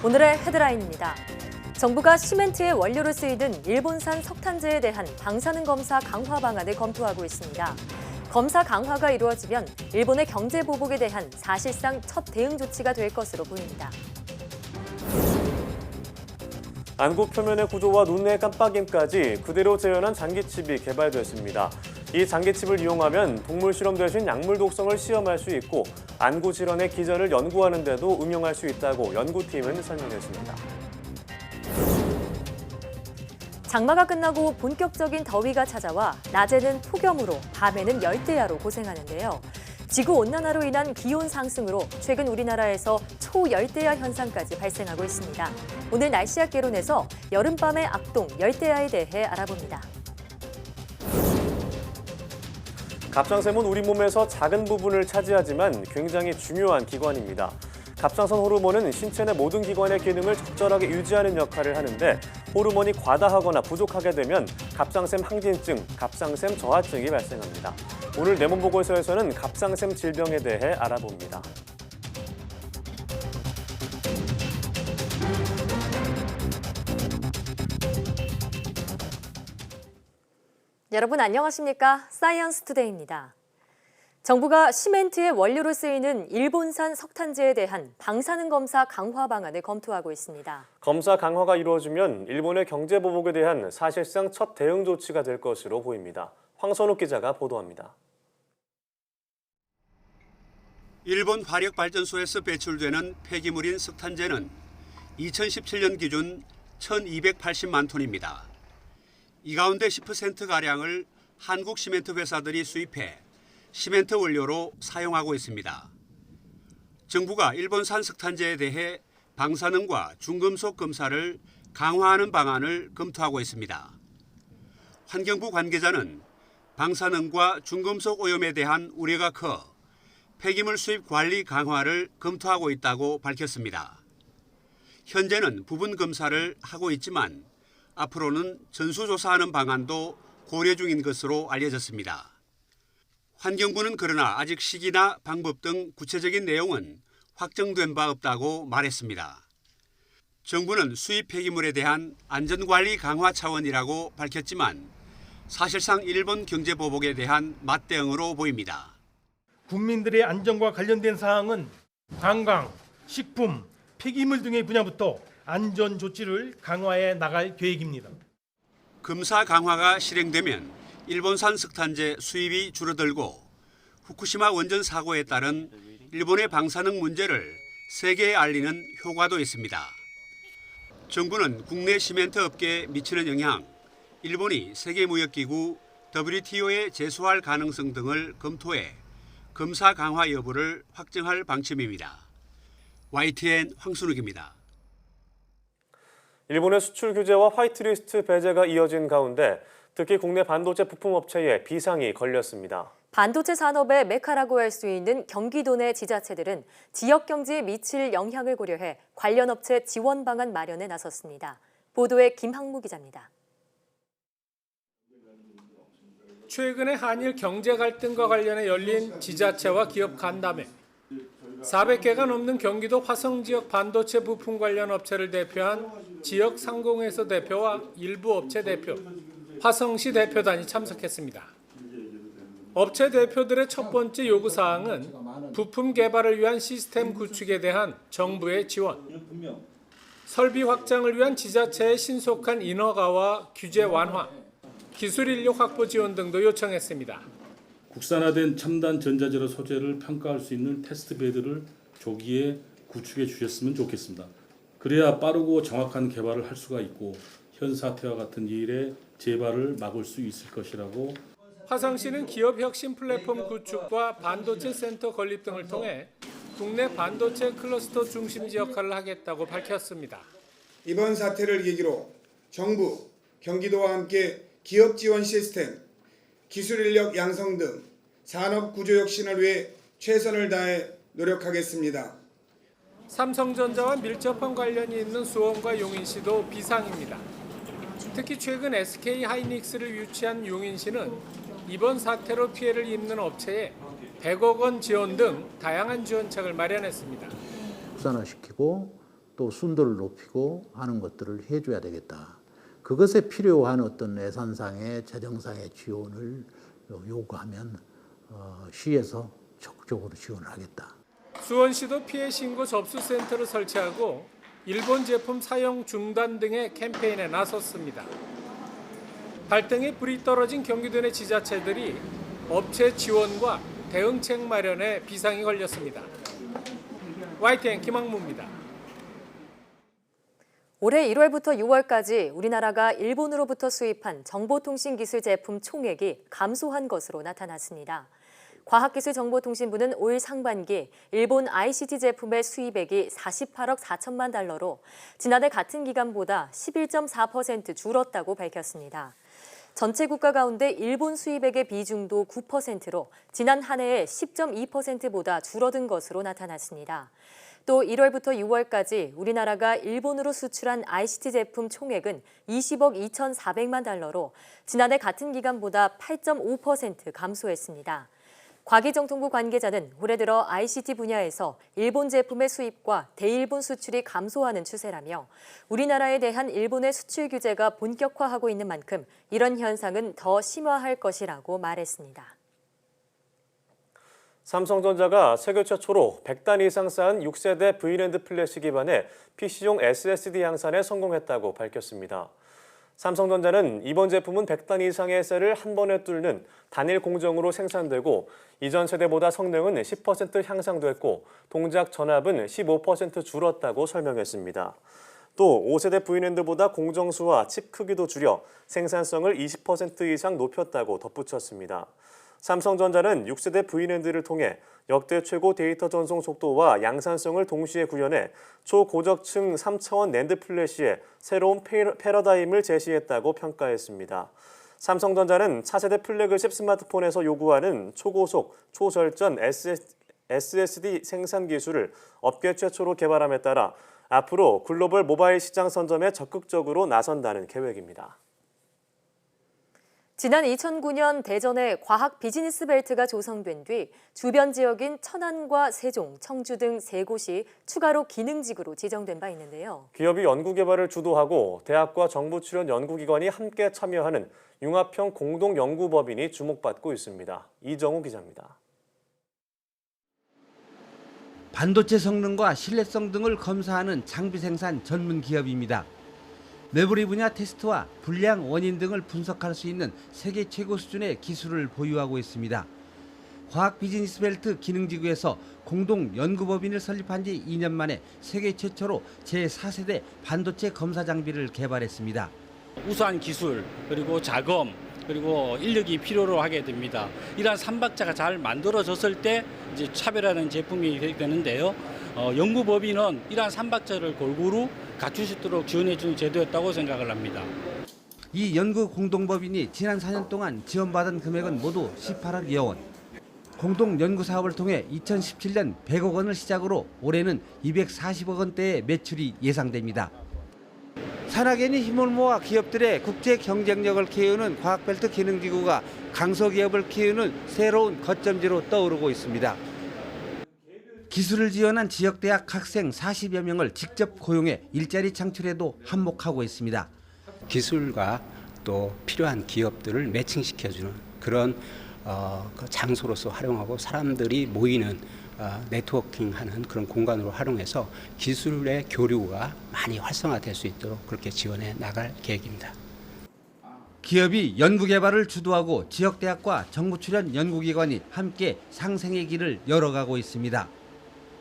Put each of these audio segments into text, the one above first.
오늘의 헤드라인입니다. 정부가 시멘트의 원료로 쓰이는 일본산 석탄재에 대한 방사능 검사 강화 방안을 검토하고 있습니다. 검사 강화가 이루어지면 일본의 경제 보복에 대한 사실상 첫 대응 조치가 될 것으로 보입니다. 안구 표면의 구조와 눈의 깜빡임까지 그대로 재현한 장기칩이 개발됐습니다. 이 장기칩을 이용하면 동물 실험 대신 약물 독성을 시험할 수 있고 안구 질환의 기전을 연구하는 데도 응용할 수 있다고 연구팀은 설명했습니다. 장마가 끝나고 본격적인 더위가 찾아와 낮에는 폭염으로 밤에는 열대야로 고생하는데요. 지구온난화로 인한 기온 상승으로 최근 우리나라에서 초열대야 현상까지 발생하고 있습니다. 오늘 날씨학개론에서 여름밤의 악동 열대야에 대해 알아봅니다. 갑상샘은 우리 몸에서 작은 부분을 차지하지만 굉장히 중요한 기관입니다. 갑상선 호르몬은 신체 내 모든 기관의 기능을 적절하게 유지하는 역할을 하는데 호르몬이 과다하거나 부족하게 되면 갑상샘 항진증, 갑상샘 저하증이 발생합니다. 오늘 내 몸 보고서에서는 갑상샘 질병에 대해 알아봅니다. 여러분 안녕하십니까? 사이언스 투데이입니다. 정부가 시멘트의 원료로 쓰이는 일본산 석탄재에 대한 방사능 검사 강화 방안을 검토하고 있습니다. 검사 강화가 이루어지면 일본의 경제 보복에 대한 사실상 첫 대응 조치가 될 것으로 보입니다. 황선욱 기자가 보도합니다. 일본 화력발전소에서 배출되는 폐기물인 석탄재는 2017년 기준 1,280만 톤입니다. 이 가운데 10%가량을 한국 시멘트 회사들이 수입해 시멘트 원료로 사용하고 있습니다. 정부가 일본산 석탄재에 대해 방사능과 중금속 검사를 강화하는 방안을 검토하고 있습니다. 환경부 관계자는 방사능과 중금속 오염에 대한 우려가 커 폐기물 수입 관리 강화를 검토하고 있다고 밝혔습니다. 현재는 부분 검사를 하고 있지만 앞으로는 전수조사하는 방안도 고려 중인 것으로 알려졌습니다. 환경부는 그러나 아직 시기나 방법 등 구체적인 내용은 확정된 바 없다고 말했습니다. 정부는 수입 폐기물에 대한 안전관리 강화 차원이라고 밝혔지만 사실상 일본 경제 보복에 대한 맞대응으로 보입니다. 국민들의 안전과 관련된 사항은 관광, 식품, 폐기물 등의 분야부터 안전 조치를 강화해 나갈 계획입니다. 검사 강화가 실행되면 일본산 석탄재 수입이 줄어들고 후쿠시마 원전 사고에 따른 일본의 방사능 문제를 세계에 알리는 효과도 있습니다. 정부는 국내 시멘트 업계에 미치는 영향, 일본이 세계무역기구 WTO에 제소할 가능성 등을 검토해 검사 강화 여부를 확정할 방침입니다. YTN 황순욱입니다. 일본의 수출 규제와 화이트리스트 배제가 이어진 가운데 특히 국내 반도체 부품 업체에 비상이 걸렸습니다. 반도체 산업의 메카라고 할 수 있는 경기도 내 지자체들은 지역 경제에 미칠 영향을 고려해 관련 업체 지원 방안 마련에 나섰습니다. 보도에 김학무 기자입니다. 최근에 한일 경제 갈등과 관련해 열린 지자체와 기업 간담회. 400개가 넘는 경기도 화성 지역 반도체 부품 관련 업체를 대표한 지역 상공회사 대표와 일부 업체 대표, 화성시 대표단이 참석했습니다. 업체 대표들의 첫 번째 요구사항은 부품 개발을 위한 시스템 구축에 대한 정부의 지원, 설비 확장을 위한 지자체의 신속한 인허가와 규제 완화, 기술 인력 확보 지원 등도 요청했습니다. 국산화된 첨단 전자재료 소재를 평가할 수 있는 테스트 베드를 조기에 구축해 주셨으면 좋겠습니다. 그래야 빠르고 정확한 개발을 할 수가 있고 현 사태와 같은 일의 재발을 막을 수 있을 것이라고. 화성시는 기업 혁신 플랫폼 구축과 반도체 센터 건립 등을 통해 국내 반도체 클러스터 중심지 역할을 하겠다고 밝혔습니다. 이번 사태를 계기로 정부, 경기도와 함께 기업 지원 시스템, 기술 인력 양성 등 산업 구조 혁신을 위해 최선을 다해 노력하겠습니다. 삼성전자와 밀접한 관련이 있는 수원과 용인시도 비상입니다. 특히 최근 SK 하이닉스를 유치한 용인시는 이번 사태로 피해를 입는 업체에 100억 원 지원 등 다양한 지원책을 마련했습니다. 국산화시키고 또 순도를 높이고 하는 것들을 해줘야 되겠다. 그것에 필요한 어떤 예산상의 재정상의 지원을 요구하면 시에서 적극적으로 지원을 하겠다. 수원시도 피해 신고 접수센터를 설치하고 일본 제품 사용 중단 등의 캠페인에 나섰습니다. 발등에 불이 떨어진 경기도 내 지자체들이 업체 지원과 대응책 마련에 비상이 걸렸습니다. YTN 김학무입니다. 올해 1월부터 6월까지 우리나라가 일본으로부터 수입한 정보통신기술 제품 총액이 감소한 것으로 나타났습니다. 과학기술정보통신부는 올 상반기 일본 ICT 제품의 수입액이 48억 4천만 달러로 지난해 같은 기간보다 11.4% 줄었다고 밝혔습니다. 전체 국가 가운데 일본 수입액의 비중도 9%로 지난 한 해의 10.2%보다 줄어든 것으로 나타났습니다. 또 1월부터 6월까지 우리나라가 일본으로 수출한 ICT 제품 총액은 20억 2,400만 달러로 지난해 같은 기간보다 8.5% 감소했습니다. 과기정통부 관계자는 올해 들어 ICT 분야에서 일본 제품의 수입과 대일본 수출이 감소하는 추세라며 우리나라에 대한 일본의 수출 규제가 본격화하고 있는 만큼 이런 현상은 더 심화할 것이라고 말했습니다. 삼성전자가 세계 최초로 100단 이상 쌓은 6세대 V랜드 플래시 기반의 PC용 SSD 양산에 성공했다고 밝혔습니다. 삼성전자는 이번 제품은 100단 이상의 셀을 한 번에 뚫는 단일 공정으로 생산되고 이전 세대보다 성능은 10% 향상됐고 동작 전압은 15% 줄었다고 설명했습니다. 또 5세대 V랜드보다 공정수와 칩 크기도 줄여 생산성을 20% 이상 높였다고 덧붙였습니다. 삼성전자는 6세대 V랜드를 통해 역대 최고 데이터 전송 속도와 양산성을 동시에 구현해 초고적층 3차원 낸드 플래시에 새로운 패러다임을 제시했다고 평가했습니다. 삼성전자는 차세대 플래그십 스마트폰에서 요구하는 초고속, 초절전 SSD 생산 기술을 업계 최초로 개발함에 따라 앞으로 글로벌 모바일 시장 선점에 적극적으로 나선다는 계획입니다. 지난 2009년 대전에 과학 비즈니스 벨트가 조성된 뒤 주변 지역인 천안과 세종, 청주 등 3곳이 추가로 기능지구로 지정된 바 있는데요. 기업이 연구개발을 주도하고 대학과 정부 출연 연구기관이 함께 참여하는 융합형 공동연구법인이 주목받고 있습니다. 이정우 기자입니다. 반도체 성능과 신뢰성 등을 검사하는 장비 생산 전문 기업입니다. 메모리 분야 테스트와 불량 원인 등을 분석할 수 있는 세계 최고 수준의 기술을 보유하고 있습니다. 과학 비즈니스 벨트 기능지구에서 공동 연구법인을 설립한 지 2년 만에 세계 최초로 제4세대 반도체 검사 장비를 개발했습니다. 우수한 기술, 그리고 자금, 그리고 인력이 필요로 하게 됩니다. 이러한 삼박자가 잘 만들어졌을 때 이제 차별화된 제품이 되는데요. 연구법인은 이러한 삼박자를 골고루 갖출 수 있도록 지원해주는 제도였다고 생각을 합니다. 이 연구 공동법인이 지난 4년 동안 지원받은 금액은 모두 18억여 원. 공동 연구 사업을 통해 2017년 100억 원을 시작으로 올해는 240억 원대의 매출이 예상됩니다. 산학연이 힘을 모아 기업들의 국제 경쟁력을 키우는 과학벨트 기능지구가 강소기업을 키우는 새로운 거점지로 떠오르고 있습니다. 기술을 지원한 지역대학 학생 40여 명을 직접 고용해 일자리 창출에도 한몫하고 있습니다. 기술과 또 필요한 기업들을 매칭시켜주는 그런 그 장소로서 활용하고 사람들이 모이는 네트워킹하는 그런 공간으로 활용해서 기술의 교류가 많이 활성화될 수 있도록 그렇게 지원해 나갈 계획입니다. 기업이 연구개발을 주도하고 지역대학과 정부 출연 연구기관이 함께 상생의 길을 열어가고 있습니다.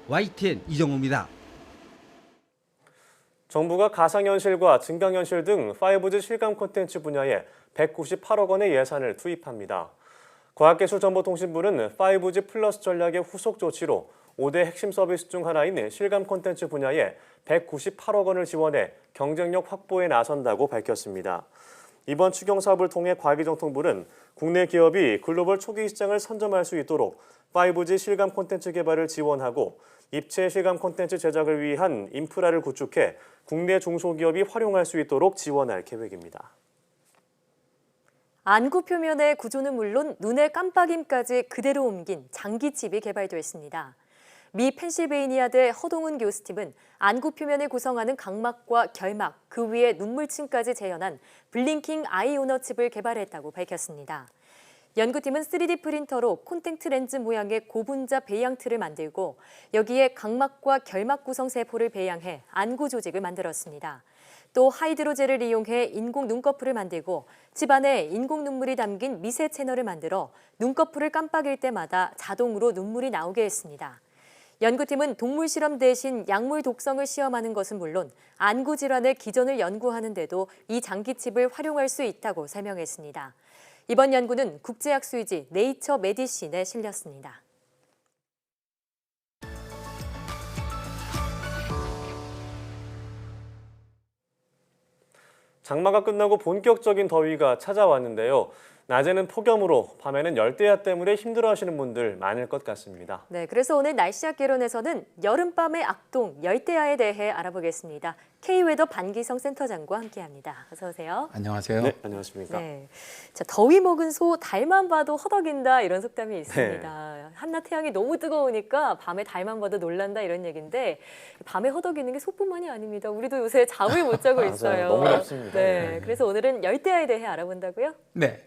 YTN 이정우입니다. 정부가 가상현실과 증강현실 등 5G 실감 콘텐츠 분야에 198억 원의 예산을 투입합니다. 과학기술정보통신부는 5G 플러스 전략의 후속 조치로 5대 핵심 서비스 중 하나인 실감 콘텐츠 분야에 198억 원을 지원해 경쟁력 확보에 나선다고 밝혔습니다. 이번 추경 사업을 통해 과기정통부는 국내 기업이 글로벌 초기 시장을 선점할 수 있도록 5G 실감 콘텐츠 개발을 지원하고 입체 실감 콘텐츠 제작을 위한 인프라를 구축해 국내 중소기업이 활용할 수 있도록 지원할 계획입니다. 안구 표면의 구조는 물론 눈의 깜빡임까지 그대로 옮긴 장기칩이 개발됐습니다. 미 펜실베이니아대 허동훈 교수팀은 안구 표면을 구성하는 각막과 결막, 그 위에 눈물층까지 재현한 블링킹 아이 오너 칩을 개발했다고 밝혔습니다. 연구팀은 3D 프린터로 콘택트 렌즈 모양의 고분자 배양틀을 만들고 여기에 각막과 결막 구성 세포를 배양해 안구 조직을 만들었습니다. 또 하이드로젤을 이용해 인공 눈꺼풀을 만들고 집 안에 인공 눈물이 담긴 미세 채널을 만들어 눈꺼풀을 깜빡일 때마다 자동으로 눈물이 나오게 했습니다. 연구팀은 동물 실험 대신 약물 독성을 시험하는 것은 물론 안구 질환의 기전을 연구하는 데도 이 장기칩을 활용할 수 있다고 설명했습니다. 이번 연구는 국제학술지 네이처 메디신에 실렸습니다. 장마가 끝나고 본격적인 더위가 찾아왔는데요. 낮에는 폭염으로 밤에는 열대야 때문에 힘들어하시는 분들 많을 것 같습니다. 네, 그래서 오늘 날씨학 개론에서는 여름밤의 악동 열대야에 대해 알아보겠습니다. K웨더 반기성 센터장과 함께합니다. 어서 오세요. 안녕하세요. 네, 안녕하십니까. 네, 자, 더위 먹은 소 달만 봐도 허덕인다 이런 속담이 있습니다. 한낮 태양이 너무 뜨거우니까 밤에 달만 봐도 놀란다 이런 얘기인데 밤에 허덕이는 게 소뿐만이 아닙니다. 우리도 요새 잠을 못 자고 있어요. 너무 덥습니다. 네, 그래서 오늘은 열대야에 대해 알아본다고요? 네.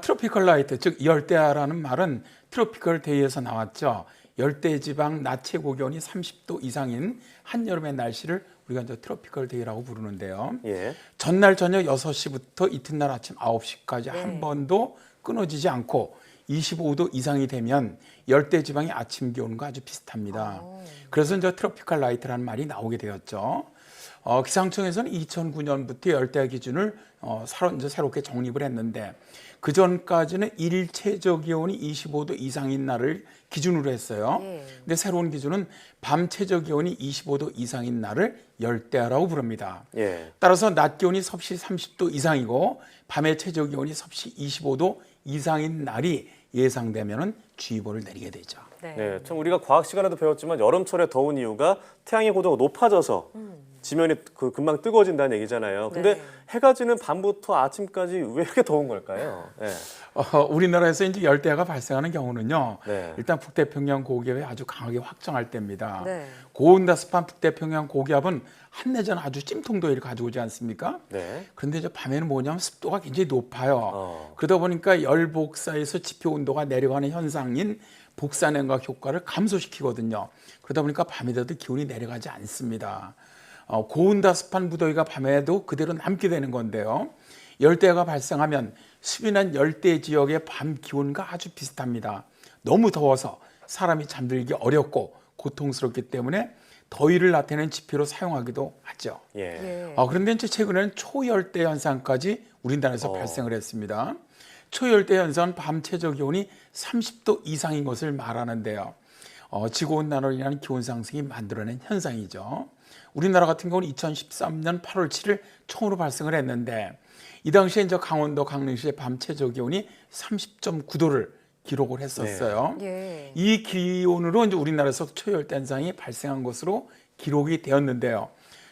트로피컬 라이트, 즉 열대야라는 말은 트로피컬 데이에서 나왔죠. 열대지방 낮 최고 기온이 30도 이상인 한여름의 날씨를 우리가 이제 트로피컬 데이라고 부르는데요. 예. 전날 저녁 6시부터 이튿날 아침 9시까지 한 번도 끊어지지 않고 25도 이상이 되면 열대지방의 아침 기온과 아주 비슷합니다. 그래서 이제 트로피컬 라이트라는 말이 나오게 되었죠. 기상청에서는 2009년부터 열대야 기준을 이제 새롭게 정립을 했는데 그 전까지는 일 최저 기온이 25도 이상인 날을 기준으로 했어요. 근데 새로운 기준은 밤 최저 기온이 25도 이상인 날을 열대야라고 부릅니다. 따라서 낮 기온이 섭씨 30도 이상이고 밤의 최저 기온이 섭씨 25도 이상인 날이 예상되면은 주의보를 내리게 되죠. 네, 참 우리가 과학 시간에도 배웠지만 여름철에 더운 이유가 태양의 고도가 높아져서 지면이 금방 뜨거워진다는 얘기잖아요. 근데 해가 지는 밤부터 아침까지 왜 이렇게 더운 걸까요? 네. 우리나라에서 이제 열대야가 발생하는 경우는요. 네. 일단 북태평양 고기압이 아주 강하게 확정할 때입니다. 네. 고온다습한 북태평양 고기압은 한내전 아주 찜통더위를 가져오지 않습니까? 네. 그런데 이제 밤에는 뭐냐면 습도가 굉장히 높아요. 그러다 보니까 열 복사에서 지표 온도가 내려가는 현상인 복사냉각 효과를 감소시키거든요. 그러다 보니까 밤에도 기온이 내려가지 않습니다. 고온다습한 무더위가 밤에도 그대로 남게 되는 건데요. 열대야가 발생하면 습연한 열대 지역의 밤 기온과 아주 비슷합니다. 너무 더워서 사람이 잠들기 어렵고 고통스럽기 때문에 더위를 나타내는 지표로 사용하기도 하죠. 그런데 이제 최근에는 초열대 현상까지 우리나라에서 발생을 했습니다. 초열대 현상은 밤 최저 기온이 30도 이상인 것을 말하는데요. 지구온난화로 인한 기온 상승이 만들어낸 현상이죠. 우리나라 같은 경우는 2013년 8월 7일 처음으로 발생을 했는데 이 당시에 이제 강원도 강릉시의 밤 최저 기온이 30.9도를 기록을 했었어요. 이 기온으로 이제 우리나라에서 초열대 현상이 발생한 것으로 기록이 되었는데요.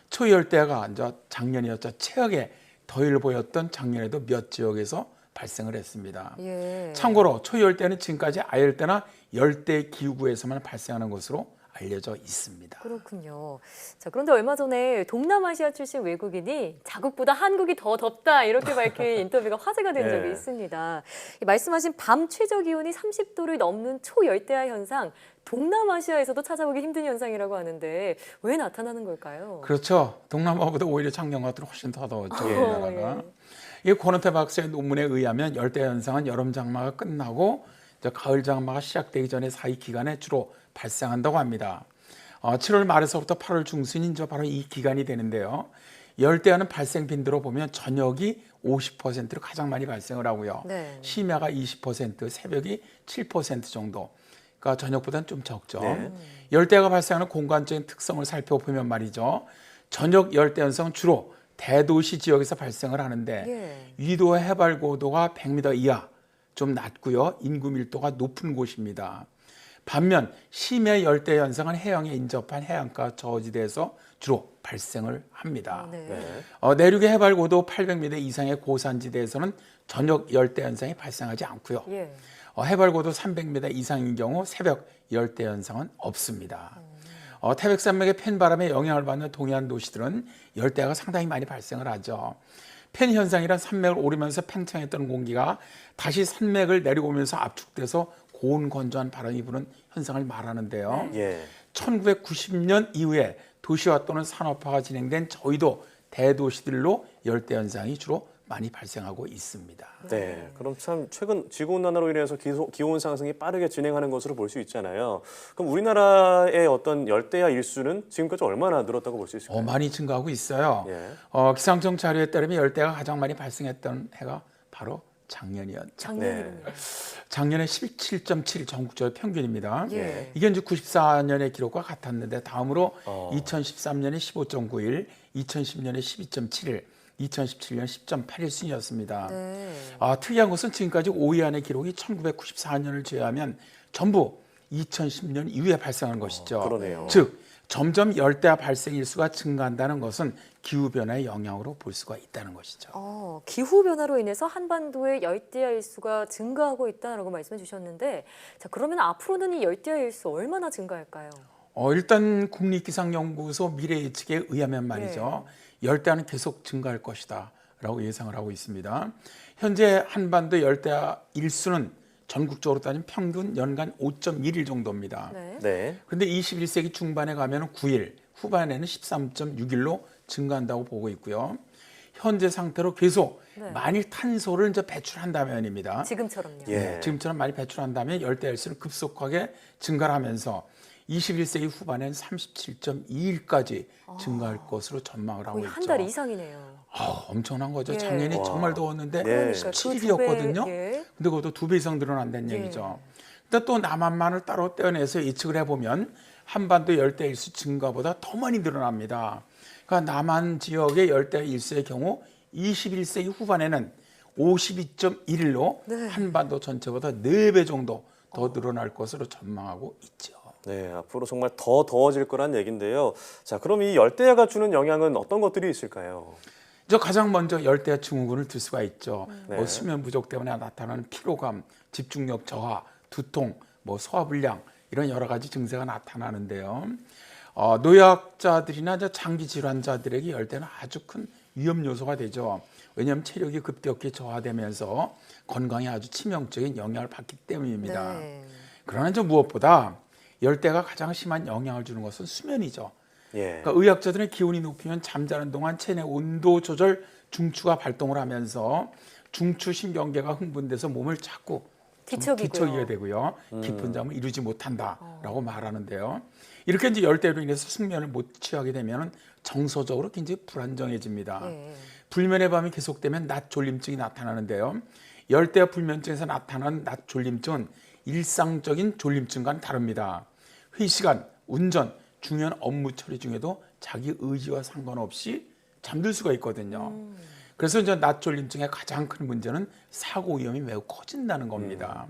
초열대가 이제 작년이었죠. 최악의 더위를 보였던 작년에도 몇 지역에서 발생을 했습니다. 참고로 초열대는 지금까지 아열대나 열대 기후구에서만 발생하는 것으로 알려져 있습니다. 그렇군요. 자, 그런데 얼마 전에 동남아시아 출신 외국인이 자국보다 한국이 더 덥다 이렇게 밝힌 인터뷰가 화제가 된 적이 있습니다. 말씀하신 밤 최저 기온이 30도를 넘는 초열대야 현상, 동남아시아에서도 찾아보기 힘든 현상이라고 하는데 왜 나타나는 걸까요? 그렇죠. 동남아보다 오히려 작년 같은 훨씬 더 더웠죠. 우리나라가. 이 권은태 박사의 논문에 의하면 열대야 현상은 여름 장마가 끝나고 가을 장마가 시작되기 전에 사이 기간에 주로 발생한다고 합니다. 7월 말에서부터 8월 중순인 바로 이 기간이 되는데요. 열대야는 발생 빈도로 보면 저녁이 50%로 가장 많이 발생을 하고요. 심야가 20%, 새벽이 7% 정도. 그러니까 저녁보다는 좀 적죠. 열대야가 발생하는 공간적인 특성을 살펴보면 말이죠. 저녁 열대 현상은 주로 대도시 지역에서 발생을 하는데 위도 해발 고도가 100m 이하, 좀 낮고요. 인구 밀도가 높은 곳입니다. 반면 심해 열대 현상은 해양에 인접한 해안가 저지대에서 주로 발생을 합니다. 내륙의 해발 고도 800m 이상의 고산지대에서는 저녁 열대 현상이 발생하지 않고요. 해발고도 300m 이상인 경우 새벽 열대 현상은 없습니다. 태백산맥의 팬바람에 영향을 받는 동해안 도시들은 열대야가 상당히 많이 발생을 하죠. 팬 현상이란 산맥을 오르면서 팽창에 떠는 공기가 다시 산맥을 내려오면서 압축돼서 고온 건조한 바람이 부는 현상을 말하는데요. 1990년 이후에 도시화 또는 산업화가 진행된 저희도 대도시들로 열대 현상이 주로 많이 발생하고 있습니다. 네, 그럼 참 최근 지구온난화로 인해서 기온 상승이 빠르게 진행하는 것으로 볼 수 있잖아요. 그럼 우리나라의 어떤 열대야 일수는 지금까지 얼마나 늘었다고 볼 수 있을까요? 많이 증가하고 있어요. 기상청 자료에 따르면 열대야가 가장 많이 발생했던 해가 바로 작년이었죠. 작년에 17.7 전국적으로 평균입니다. 이게 이제 94년의 기록과 같았는데 다음으로 2013년에 15.91, 2010년에 12.71, 2017년 10.81 순이었습니다. 특이한 것은 지금까지 5위 안의 기록이 1994년을 제외하면 전부 2010년 이후에 발생한 것이죠. 그러네요. 즉 점점 열대야 발생 일수가 증가한다는 것은 기후변화의 영향으로 볼 수가 있다는 것이죠. 기후변화로 인해서 한반도의 열대야 일수가 증가하고 있다라고 말씀해 주셨는데 자, 그러면 앞으로는 이 열대야 일수 얼마나 증가할까요? 일단 국립기상연구소 미래예측에 의하면 말이죠. 열대야는 계속 증가할 것이다 라고 예상을 하고 있습니다. 현재 한반도 열대야 일수는 전국적으로 따지면 평균 연간 5.1일 정도입니다. 그런데 21세기 중반에 가면 9일, 후반에는 13.6일로 증가한다고 보고 있고요. 현재 상태로 계속 많이 탄소를 이제 배출한다면입니다. 지금처럼요. 지금처럼 많이 배출한다면 열대야 일수는 급속하게 증가하면서 21세기 후반엔 37.2일까지 증가할 것으로 전망을 하고 있죠. 한 달 이상이네요. 엄청난 거죠. 작년이 정말 더웠는데 17일이었거든요. 근데 그것도 2배 이상 늘어난다는 얘기죠. 근데 또 남한만을 따로 떼어내서 예측을 해보면 한반도 열대 일수 증가보다 더 많이 늘어납니다. 그러니까 남한 지역의 열대 일수의 경우 21세기 후반에는 52.1일로 한반도 전체보다 4배 정도 더 늘어날 것으로 전망하고 있죠. 네, 앞으로 정말 더 더워질 거란 얘기인데요. 자, 그럼 이 열대야가 주는 영향은 어떤 것들이 있을까요? 가장 먼저 열대야 증후군을 들 수가 있죠. 수면 부족 때문에 나타나는 피로감, 집중력 저하, 두통, 소화불량 이런 여러 가지 증세가 나타나는데요. 노약자들이나 장기 질환자들에게 열대는 아주 큰 위험 요소가 되죠. 왜냐하면 체력이 급격히 저하되면서 건강에 아주 치명적인 영향을 받기 때문입니다. 그러나 이제 무엇보다 열대가 가장 심한 영향을 주는 것은 수면이죠. 그러니까 의학자들은 기온이 높으면 잠자는 동안 체내 온도 조절 중추가 발동을 하면서 중추 신경계가 흥분돼서 몸을 자꾸 뒤척이게 되고요. 깊은 잠을 이루지 못한다라고 말하는데요. 이렇게 이제 열대로 인해서 숙면을 못 취하게 되면 정서적으로 굉장히 불안정해집니다. 불면의 밤이 계속되면 낮 졸림증이 나타나는데요. 열대야 불면증에서 나타나는 낮 졸림증은 일상적인 졸림증과는 다릅니다. 회의 시간, 운전, 중요한 업무 처리 중에도 자기 의지와 상관없이 잠들 수가 있거든요. 그래서 이제 낮 졸림증의 가장 큰 문제는 사고 위험이 매우 커진다는 겁니다.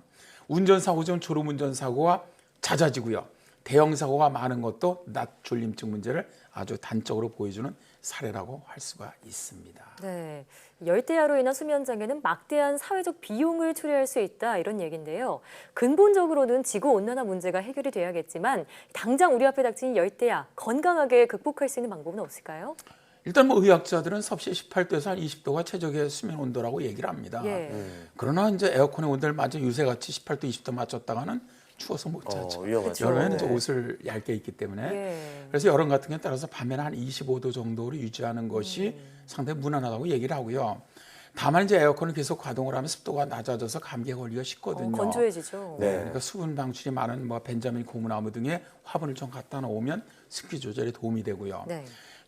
운전사고 중 졸음운전 사고가 잦아지고요. 대형 사고가 많은 것도 낮 졸림증 문제를 아주 단적으로 보여주는 사례라고 할 수가 있습니다. 네, 열대야로 인한 수면 장애는 막대한 사회적 비용을 초래할 수 있다 이런 얘기인데요. 근본적으로는 지구 온난화 문제가 해결이 돼야겠지만 당장 우리 앞에 닥친 열대야 건강하게 극복할 수 있는 방법은 없을까요? 일단 의학자들은 섭씨 18도에서 한 20도가 최적의 수면 온도라고 얘기를 합니다. 그러나 이제 에어컨의 온도를 맞춰 요새같이 18도, 20도 맞췄다가는 추워서 못 자죠. 여름에는 이제 옷을 얇게 입기 때문에. 그래서 여름 같은 경우에 따라서 밤에는 한 25도 정도로 유지하는 것이 상당히 무난하다고 얘기를 하고요. 다만 이제 에어컨을 계속 가동을 하면 습도가 낮아져서 감기에 걸리기가 쉽거든요. 건조해지죠. 그러니까 수분 방출이 많은 벤자민 고무나무 등의 화분을 좀 갖다 놓으면 습기 조절에 도움이 되고요.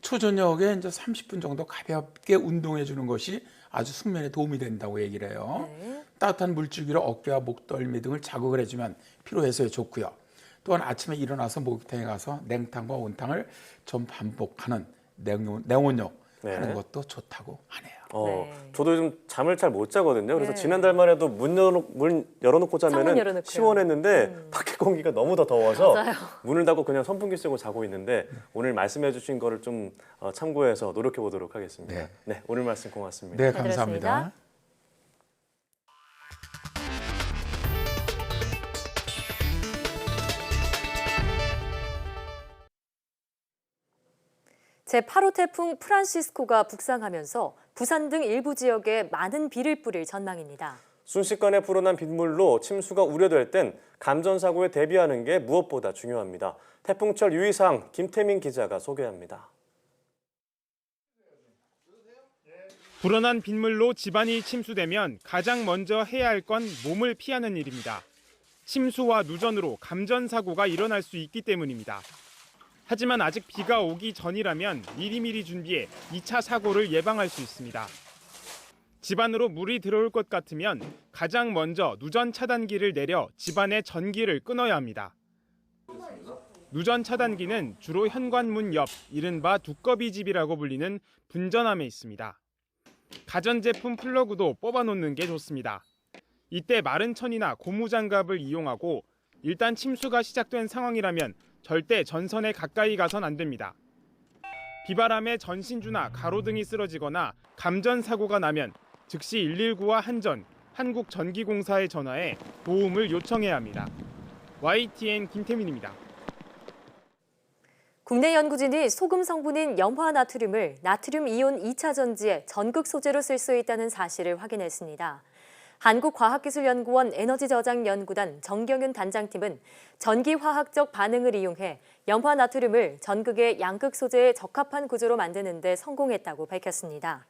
초저녁에 이제 30분 정도 가볍게 운동해 주는 것이 아주 숙면에 도움이 된다고 얘기를 해요. 따뜻한 물줄기로 어깨와 목덜미 등을 자극을 해주면 피로 해소에 좋고요. 또한 아침에 일어나서 목욕탕에 가서 냉탕과 온탕을 좀 반복하는 냉온욕 하는 것도 좋다고 하네요. 저도 요즘 잠을 잘 못 자거든요. 그래서 지난달만 해도 문 열어놓고 자면은 시원했는데 밖에 공기가 너무 더 더워서 문을 닫고 그냥 선풍기 쓰고 자고 있는데 오늘 말씀해주신 거를 좀 참고해서 노력해 보도록 하겠습니다. 네, 오늘 말씀 고맙습니다. 네, 감사합니다. 제8호 태풍 프란시스코가 북상하면서 부산 등 일부 지역에 많은 비를 뿌릴 전망입니다. 순식간에 불어난 빗물로 침수가 우려될 땐 감전사고에 대비하는 게 무엇보다 중요합니다. 태풍철 유의사항 김태민 기자가 소개합니다. 불어난 빗물로 집안이 침수되면 가장 먼저 해야 할 건 몸을 피하는 일입니다. 침수와 누전으로 감전사고가 일어날 수 있기 때문입니다. 하지만 아직 비가 오기 전이라면 미리미리 준비해 2차 사고를 예방할 수 있습니다. 집안으로 물이 들어올 것 같으면 가장 먼저 누전 차단기를 내려 집안의 전기를 끊어야 합니다. 누전 차단기는 주로 현관문 옆 이른바 두꺼비집이라고 불리는 분전함에 있습니다. 가전제품 플러그도 뽑아놓는 게 좋습니다. 이때 마른 천이나 고무장갑을 이용하고 일단 침수가 시작된 상황이라면 절대 전선에 가까이 가선 안 됩니다. 비바람에 전신주나 가로등이 쓰러지거나 감전사고가 나면 즉시 119와 한전, 한국전기공사에 전화해 도움을 요청해야 합니다. YTN 김태민입니다. 국내 연구진이 소금 성분인 염화나트륨을 나트륨 이온 2차 전지의 전극 소재로 쓸 수 있다는 사실을 확인했습니다. 한국과학기술연구원 에너지저장연구단 정경윤 단장팀은 전기화학적 반응을 이용해 염화나트륨을 전극의 양극 소재에 적합한 구조로 만드는 데 성공했다고 밝혔습니다.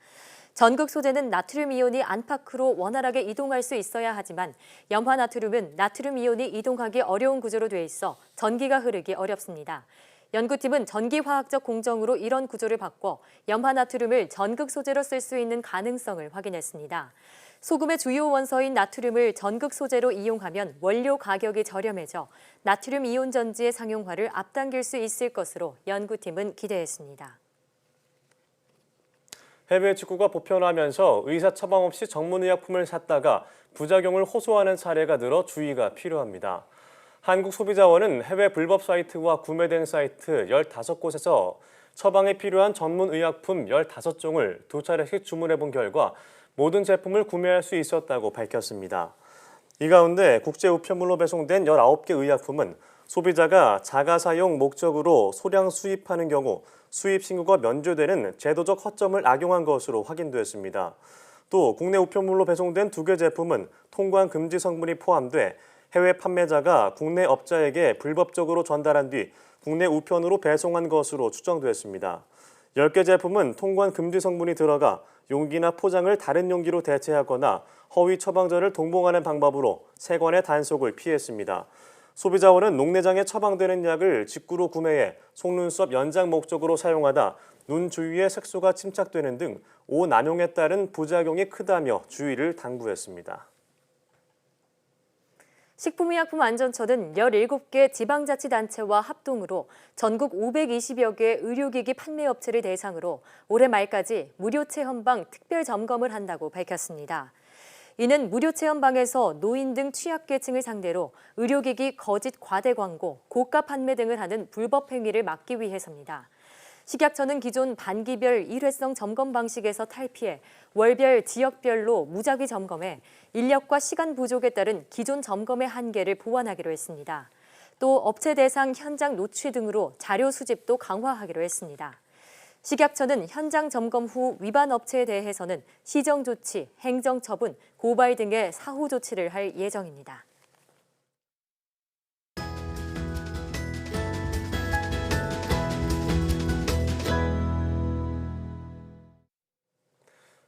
전극 소재는 나트륨 이온이 안팎으로 원활하게 이동할 수 있어야 하지만 염화나트륨은 나트륨 이온이 이동하기 어려운 구조로 돼 있어 전기가 흐르기 어렵습니다. 연구팀은 전기화학적 공정으로 이런 구조를 바꿔 염화나트륨을 전극 소재로 쓸 수 있는 가능성을 확인했습니다. 소금의 주요 원소인 나트륨을 전극 소재로 이용하면 원료 가격이 저렴해져 나트륨 이온 전지의 상용화를 앞당길 수 있을 것으로 연구팀은 기대했습니다. 해외 직구가 보편화하면서 의사 처방 없이 전문의약품을 샀다가 부작용을 호소하는 사례가 늘어 주의가 필요합니다. 한국소비자원은 해외 불법 사이트와 구매 대행 사이트 15곳에서 처방에 필요한 전문의약품 15종을 2차례씩 주문해본 결과 모든 제품을 구매할 수 있었다고 밝혔습니다. 이 가운데 국제 우편물로 배송된 19개 의약품은 소비자가 자가 사용 목적으로 소량 수입하는 경우 수입 신고가 면제되는 제도적 허점을 악용한 것으로 확인됐습니다. 또 국내 우편물로 배송된 2개 제품은 통관 금지 성분이 포함돼 해외 판매자가 국내 업자에게 불법적으로 전달한 뒤 국내 우편으로 배송한 것으로 추정됐습니다. 10개 제품은 통관 금지 성분이 들어가 용기나 포장을 다른 용기로 대체하거나 허위 처방전을 동봉하는 방법으로 세관의 단속을 피했습니다. 소비자원은 녹내장에 처방되는 약을 직구로 구매해 속눈썹 연장 목적으로 사용하다 눈 주위에 색소가 침착되는 등 오남용에 따른 부작용이 크다며 주의를 당부했습니다. 식품의약품안전처는 17개 지방자치단체와 합동으로 전국 520여 개 의료기기 판매업체를 대상으로 올해 말까지 무료 체험방 특별 점검을 한다고 밝혔습니다. 이는 무료 체험방에서 노인 등 취약계층을 상대로 의료기기 거짓 과대 광고, 고가 판매 등을 하는 불법 행위를 막기 위해서입니다. 식약처는 기존 반기별 일회성 점검 방식에서 탈피해 월별, 지역별로 무작위 점검해 인력과 시간 부족에 따른 기존 점검의 한계를 보완하기로 했습니다. 또 업체 대상 현장 노취 등으로 자료 수집도 강화하기로 했습니다. 식약처는 현장 점검 후 위반 업체에 대해서는 시정 조치, 행정 처분, 고발 등의 사후 조치를 할 예정입니다.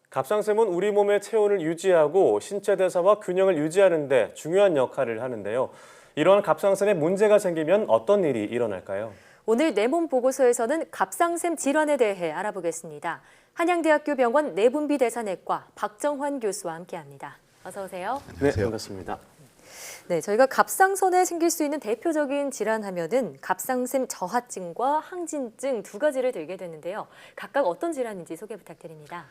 갑상샘은 우리 몸의 체온을 유지하고 신체 대사와 균형을 유지하는 데 중요한 역할을 하는데요. 이런 갑상샘에 문제가 생기면 어떤 일이 일어날까요? 오늘 내 몸 보고서에서는 갑상샘 질환에 대해 알아보겠습니다. 한양대학교 병원 내분비대사내과 박정환 교수와 함께합니다. 어서 오세요. 네, 반갑습니다. 네, 저희가 갑상선에 생길 수 있는 대표적인 질환 하면은 갑상샘 저하증과 항진증 두 가지를 들게 되는데요. 각각 어떤 질환인지 소개 부탁드립니다.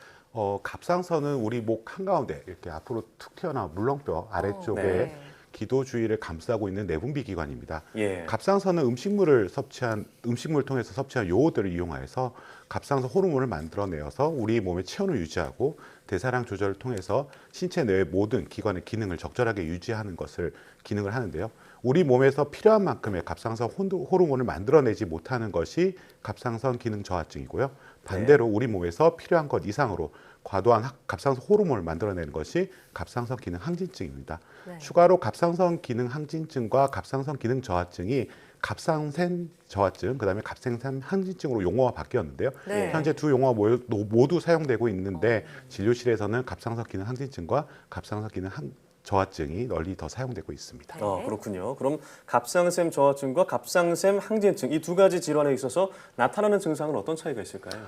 갑상선은 우리 목 한가운데 이렇게 앞으로 툭 튀어나온 물렁뼈 아래쪽에 기도 주위를 감싸고 있는 내분비 기관입니다. 갑상선은 음식물을 통해서 섭취한 요오들을 이용해서 갑상선 호르몬을 만들어내어서 우리 몸의 체온을 유지하고 대사량 조절을 통해서 신체 내의 모든 기관의 기능을 적절하게 유지하는 것을 기능을 하는데요. 우리 몸에서 필요한 만큼의 갑상선 호르몬을 만들어내지 못하는 것이 갑상선 기능 저하증이고요. 반대로 우리 몸에서 필요한 것 이상으로 과도한 갑상선 호르몬을 만들어내는 것이 갑상선 기능 항진증입니다. 네. 추가로 갑상선 기능 항진증과 갑상선 기능 저하증이 갑상샘 저하증, 그다음에 갑상샘 항진증으로 용어가 바뀌었는데요. 네. 현재 두 용어가 모두 사용되고 있는데 진료실에서는 갑상선 기능 항진증과 갑상선 기능 저하증이 널리 더 사용되고 있습니다. 그렇군요. 그럼 갑상샘 저하증과 갑상샘 항진증 이 두 가지 질환에 있어서 나타나는 증상은 어떤 차이가 있을까요?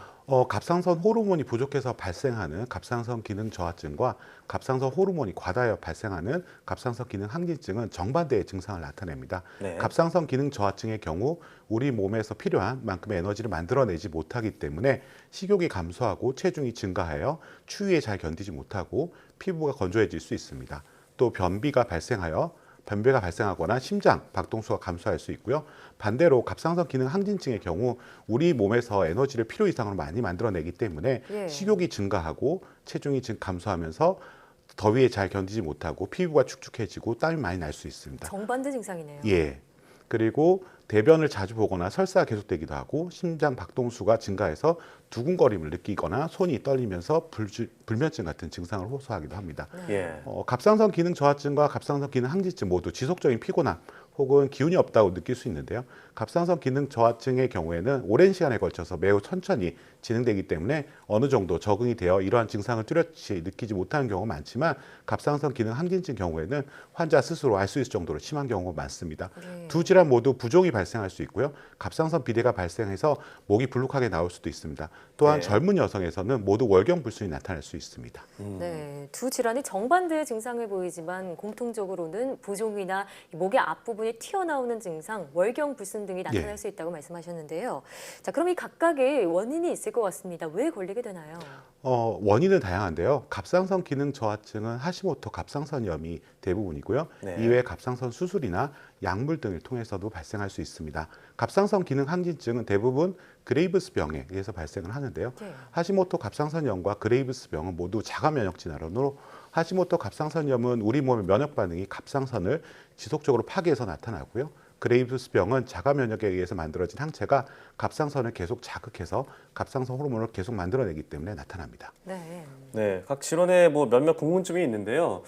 갑상선 호르몬이 부족해서 발생하는 갑상선 기능 저하증과 갑상선 호르몬이 과다하여 발생하는 갑상선 기능 항진증은 정반대의 증상을 나타냅니다. 네. 갑상선 기능 저하증의 경우 우리 몸에서 필요한 만큼의 에너지를 만들어내지 못하기 때문에 식욕이 감소하고 체중이 증가하여 추위에 잘 견디지 못하고 피부가 건조해질 수 있습니다. 또 변비가 발생하거나 심장 박동수가 감소할 수 있고요. 반대로 갑상선 기능 항진증의 경우 우리 몸에서 에너지를 필요 이상으로 많이 만들어내기 때문에 식욕이 증가하고 체중이 감소하면서 더위에 잘 견디지 못하고 피부가 축축해지고 땀이 많이 날 수 있습니다. 정반대 증상이네요. 예. 그리고 대변을 자주 보거나 설사가 계속되기도 하고 심장 박동수가 증가해서 두근거림을 느끼거나 손이 떨리면서 불면증 같은 증상을 호소하기도 합니다. 갑상선 기능 저하증과 갑상선 기능 항진증 모두 지속적인 피곤함 혹은 기운이 없다고 느낄 수 있는데요. 갑상선 기능 저하증의 경우에는 오랜 시간에 걸쳐서 매우 천천히 진행되기 때문에 어느 정도 적응이 되어 이러한 증상을 뚜렷이 느끼지 못하는 경우가 많지만 갑상선 기능 항진증 경우에는 환자 스스로 알 수 있을 정도로 심한 경우가 많습니다. 두 질환 모두 부종이 발생할 수 있고요. 갑상선 비대가 발생해서 목이 불룩하게 나올 수도 있습니다. 또한 젊은 여성에서는 모두 월경불순이 나타날 수 있습니다. 네, 두 질환이 정반대의 증상을 보이지만 공통적으로는 부종이나 목의 앞부분이 튀어나오는 증상, 월경불순 등이 나타날 수 있다고 말씀하셨는데요. 자, 그럼 이 각각의 원인이 있을 것 같습니다. 왜 걸리게 되나요? 원인은 다양한데요. 갑상선 기능 저하증은 하시모토 갑상선염이 대부분이고요. 이외에 갑상선 수술이나 약물 등을 통해서도 발생할 수 있습니다. 갑상선 기능 항진증은 대부분 그레이브스 병에 의해서 발생을 하는데요. 하시모토 갑상선염과 그레이브스 병은 모두 자가 면역 질환으로 하시모토 갑상선염은 우리 몸의 면역 반응이 갑상선을 지속적으로 파괴해서 나타나고요. 그레이브스 병은 자가 면역에 의해서 만들어진 항체가 갑상선을 계속 자극해서 갑상선 호르몬을 계속 만들어내기 때문에 나타납니다. 네, 각 질환에 몇몇 궁금증이 있는데요.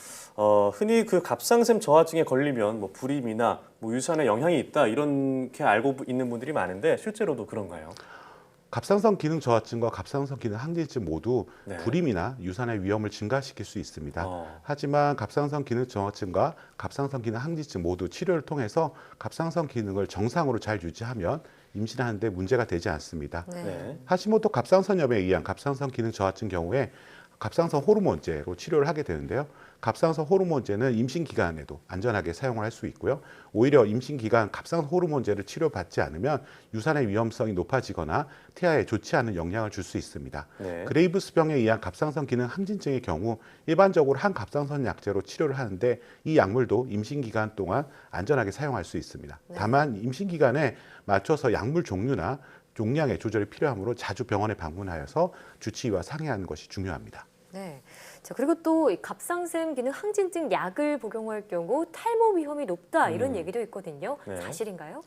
흔히 그 갑상샘 저하증에 걸리면 불임이나 유산에 영향이 있다 이렇게 알고 있는 분들이 많은데 실제로도 그런가요? 갑상선 기능 저하증과 갑상선 기능 항진증 모두 불임이나 유산의 위험을 증가시킬 수 있습니다. 하지만 갑상선 기능 저하증과 갑상선 기능 항진증 모두 치료를 통해서 갑상선 기능을 정상으로 잘 유지하면 임신하는 데 문제가 되지 않습니다. 하시모토 갑상선염에 의한 갑상선 기능 저하증 경우에 갑상선 호르몬제로 치료를 하게 되는데요. 갑상선 호르몬제는 임신 기간에도 안전하게 사용을 할 수 있고요. 오히려 임신 기간 갑상선 호르몬제를 치료받지 않으면 유산의 위험성이 높아지거나 태아에 좋지 않은 영향을 줄 수 있습니다. 그레이브스 병에 의한 갑상선 기능 항진증의 경우 일반적으로 한 갑상선 약제로 치료를 하는데 이 약물도 임신 기간 동안 안전하게 사용할 수 있습니다. 다만 임신 기간에 맞춰서 약물 종류나 용량의 조절이 필요하므로 자주 병원에 방문하여서 주치의와 상의하는 것이 중요합니다. 네. 자, 그리고 또 갑상샘 기능 항진증 약을 복용할 경우 탈모 위험이 높다 이런 얘기도 있거든요. 사실인가요?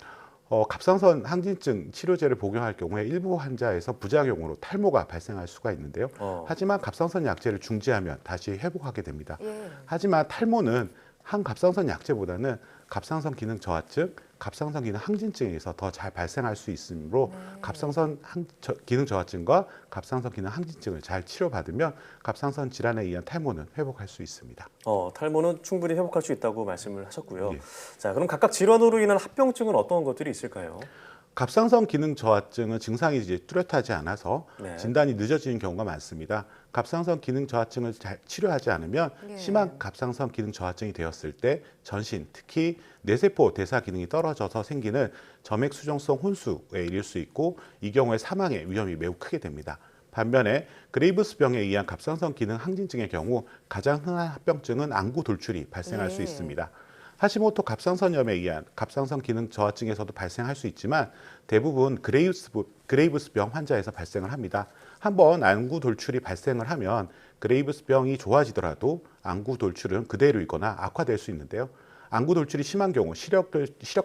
갑상선 항진증 치료제를 복용할 경우에 일부 환자에서 부작용으로 탈모가 발생할 수가 있는데요. 하지만 갑상선 약제를 중지하면 다시 회복하게 됩니다. 하지만 탈모는 한 갑상선 약제보다는 갑상선 기능 저하증, 갑상선 기능 항진증에서 더 잘 발생할 수 있으므로 갑상선 기능 저하증과 갑상선 기능 항진증을 잘 치료받으면 갑상선 질환에 의한 탈모는 회복할 수 있습니다. 탈모는 충분히 회복할 수 있다고 말씀을 하셨고요. 자, 그럼 각각 질환으로 인한 합병증은 어떤 것들이 있을까요? 갑상선 기능 저하증은 증상이 이제 뚜렷하지 않아서 진단이 늦어지는 경우가 많습니다. 갑상선 기능 저하증을 잘 치료하지 않으면 심한 갑상선 기능 저하증이 되었을 때 전신, 특히 뇌세포 대사 기능이 떨어져서 생기는 점액 수정성 혼수에 이를 수 있고 이 경우에 사망의 위험이 매우 크게 됩니다. 반면에 그레이브스 병에 의한 갑상선 기능 항진증의 경우 가장 흔한 합병증은 안구 돌출이 발생할 수 있습니다. 하시모토 갑상선염에 의한 갑상선 기능 저하증에서도 발생할 수 있지만 대부분 그레이브스 병 환자에서 발생을 합니다. 한번 안구 돌출이 발생을 하면 그레이브스 병이 좋아지더라도 안구 돌출은 그대로이거나 악화될 수 있는데요. 안구 돌출이 심한 경우 시력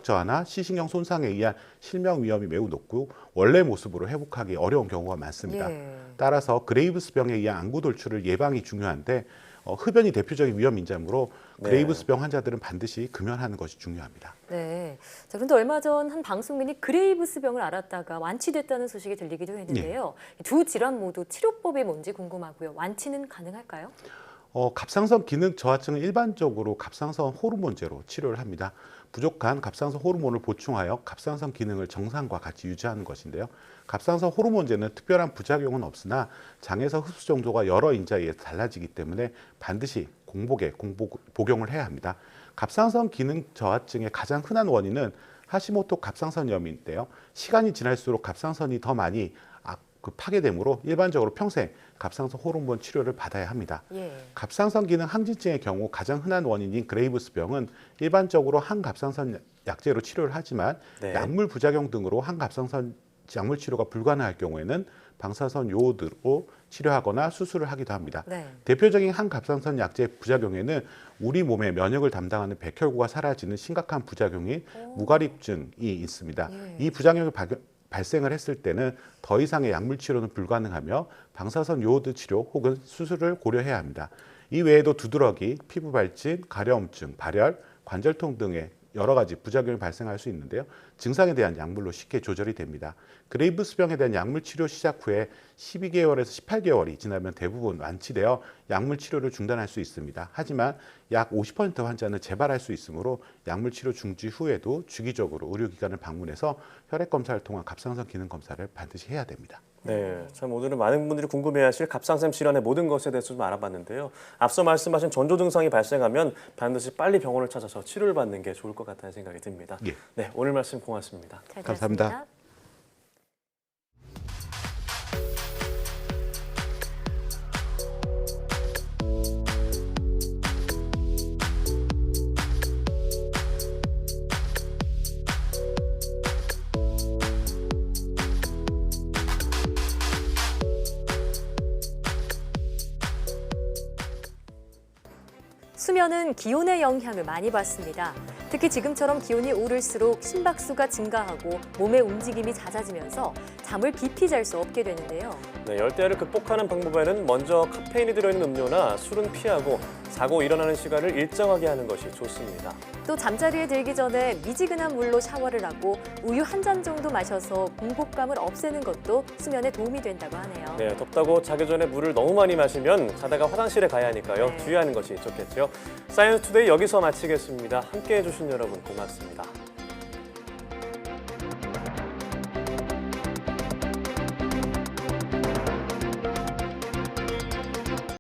저하나 시신경 손상에 의한 실명 위험이 매우 높고 원래 모습으로 회복하기 어려운 경우가 많습니다. 따라서 그레이브스병에 의한 안구 돌출을 예방이 중요한데 흡연이 대표적인 위험 인자므로 그레이브스병 환자들은 반드시 금연하는 것이 중요합니다. 네. 자, 그런데 얼마 전 한 방송인이 그레이브스병을 앓았다가 완치됐다는 소식이 들리기도 했는데요. 두 질환 모두 치료법이 뭔지 궁금하고요. 완치는 가능할까요? 갑상선 기능 저하증은 일반적으로 갑상선 호르몬제로 치료를 합니다. 부족한 갑상선 호르몬을 보충하여 갑상선 기능을 정상과 같이 유지하는 것인데요. 갑상선 호르몬제는 특별한 부작용은 없으나 장에서 흡수 정도가 여러 인자에 의해 달라지기 때문에 반드시 복용을 해야 합니다. 갑상선 기능 저하증의 가장 흔한 원인은 하시모토 갑상선염인데요. 시간이 지날수록 갑상선이 더 많이 파괴되므로 일반적으로 평생 갑상선 호르몬 치료를 받아야 합니다. 갑상선 기능 항진증의 경우 가장 흔한 원인인 그레이브스병은 일반적으로 항갑상선 약제로 치료를 하지만 약물 부작용 등으로 항갑상선 약물 치료가 불가능할 경우에는 방사선 요오드로 치료하거나 수술을 하기도 합니다. 대표적인 항갑상선 약제 부작용에는 우리 몸의 면역을 담당하는 백혈구가 사라지는 심각한 부작용인 무가립증이 있습니다. 이 부작용이 발생을 했을 때는 더 이상의 약물 치료는 불가능하며 방사선 요오드 치료 혹은 수술을 고려해야 합니다. 이 외에도 두드러기, 피부 발진, 가려움증, 발열, 관절통 등의 여러 가지 부작용이 발생할 수 있는데요. 증상에 대한 약물로 쉽게 조절이 됩니다. 그레이브스병에 대한 약물 치료 시작 후에 12개월에서 18개월이 지나면 대부분 완치되어 약물 치료를 중단할 수 있습니다. 하지만 약 50% 환자는 재발할 수 있으므로 약물 치료 중지 후에도 주기적으로 의료기관을 방문해서 혈액 검사를 통한 갑상선 기능 검사를 반드시 해야 됩니다. 네, 참 오늘은 많은 분들이 궁금해하실 갑상선 질환의 모든 것에 대해서 좀 알아봤는데요. 앞서 말씀하신 전조 증상이 발생하면 반드시 빨리 병원을 찾아서 치료를 받는 게 좋을 것 같다는 생각이 듭니다. 네, 오늘 말씀 고맙습니다. 감사합니다. 수면은 기온의 영향을 많이 받습니다. 특히 지금처럼 기온이 오를수록 심박수가 증가하고 몸의 움직임이 잦아지면서 잠을 깊이 잘 수 없게 되는데요. 네, 열대야를 극복하는 방법에는 먼저 카페인이 들어있는 음료나 술은 피하고 자고 일어나는 시간을 일정하게 하는 것이 좋습니다. 또 잠자리에 들기 전에 미지근한 물로 샤워를 하고 우유 한 잔 정도 마셔서 공복감을 없애는 것도 수면에 도움이 된다고 하네요. 네, 덥다고 자기 전에 물을 너무 많이 마시면 자다가 화장실에 가야 하니까요. 주의하는 것이 좋겠죠. 사이언스 투데이 여기서 마치겠습니다. 함께해 주신 여러분 고맙습니다.